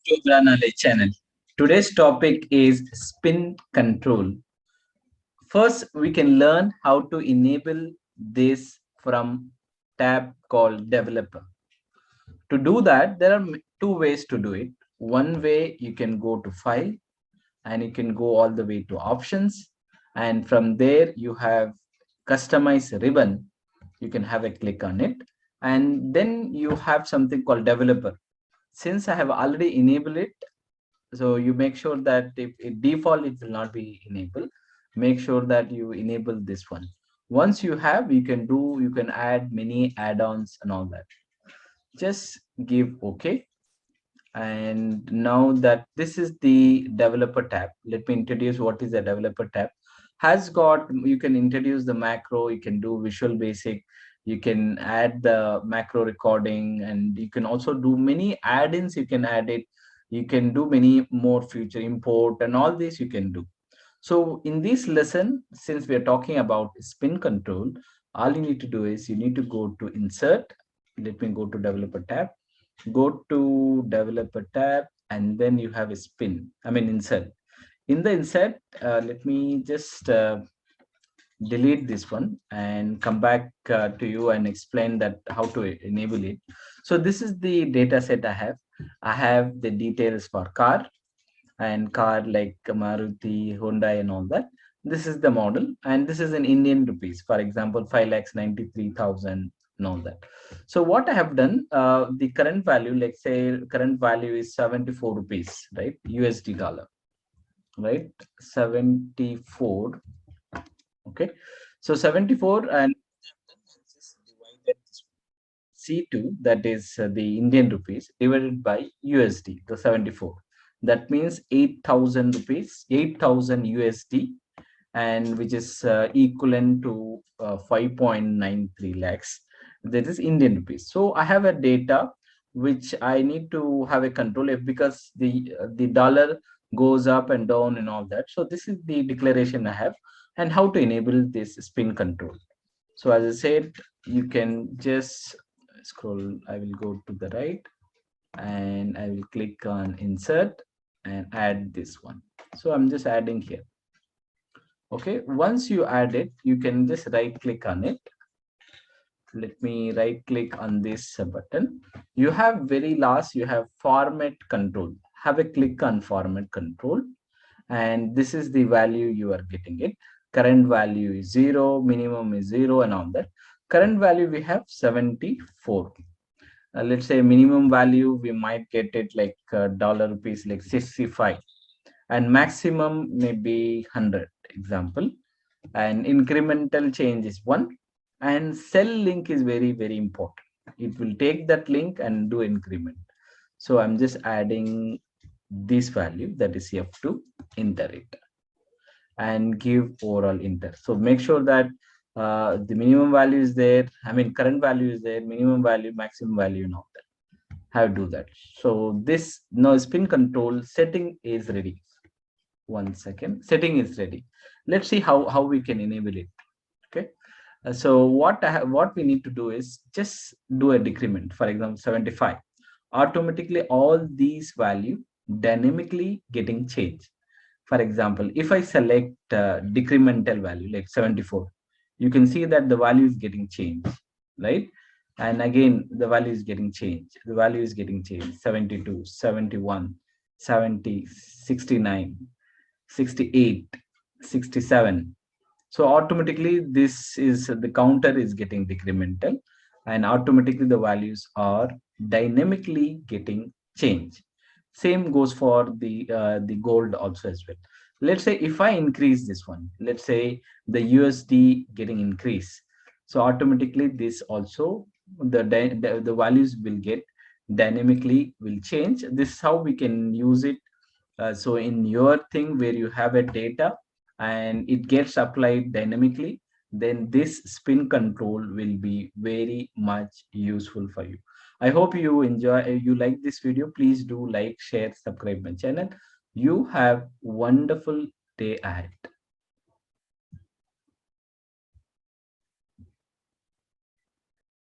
to the Knowledge channel. Today's topic is spin control. First, we can learn how to enable this from tab called developer. To do that, there are two ways to do it. One way you can go to file and you can go all the way to options, and from there you have customize ribbon. You can have a click on it, and then you have something called developer. Since I have already enabled it, so you make sure that if it default it will not be enabled, make sure that you enable this one. Once you have, you can add many add-ons and all that. Just give okay. And now that this is the developer tab, let me introduce what is the developer tab. Has got, you can introduce the macro, you can do visual basic, you can add the macro recording, and you can also do many add-ins. You can add it, you can do many more future import and all this you can do. So in this lesson, since we are talking about spin control, all you need to do is you need to go to insert. Let me go to developer tab, go to developer tab, and then you have a spin, I mean insert. In the insert, let me just delete this one and come back to you and explain that how to enable it. So this is the data set I have. I have the details for car, and car like Maruti, Hyundai and all that. This is the model, and this is in Indian rupees. For example, 5,93,000 and all that. So what I have done, the current value, let's say current value is 74 rupees, right? USD dollar, right? 74. Okay. So 74, and just divided C2, that is the Indian rupees, divided by USD, the 74. That means 8,000 rupees, 8,000 USD, and which is equivalent to 5.93 lakhs. That is Indian rupees. So I have a data which I need to have a control of, because the dollar goes up and down and all that. So this is the declaration I have, and how to enable this spin control. So as I said, you can just scroll. I will go to the right and I will click on insert and add this one. So I'm just adding here. Okay, once you add it, you can just right click on it. Let me right click on this button. You have very last, you have format control. Have a click on format control, and this is the value you are getting it. Current value is 0, minimum is 0 and all that. Current value we have 74. Let's say minimum value we might get it like dollar rupees like 65, and maximum maybe 100 example, and incremental change is 1, and cell link is very very important. It will take that link and do increment. So I'm just adding this value, that is F2, enter it and give overall enter. So make sure that the minimum value is there, I mean current value is there, minimum value, maximum value, and all that. How to do that? So this now spin control setting is ready. One second, setting is ready. Let's see how we can enable it. Okay. So what we need to do is just do a decrement. For example, 75, automatically all these value dynamically getting changed. For example, if I select decremental value like 74, you can see that the value is getting changed, right? And again the value is getting changed, the value is getting changed, 72, 71, 70, 69, 68, 67. So automatically this is the counter is getting decremental, and automatically the values are dynamically getting changed. Same goes for the gold also as well. Let's say if I increase this one, let's say the USD getting increase, so automatically this also the values will get dynamically will change. This is how we can use it. So in your thing where you have a data and it gets applied dynamically, then this spin control will be very much useful for you. I hope you enjoy, you like this video. Please do like, share, subscribe my channel. You have wonderful day ahead.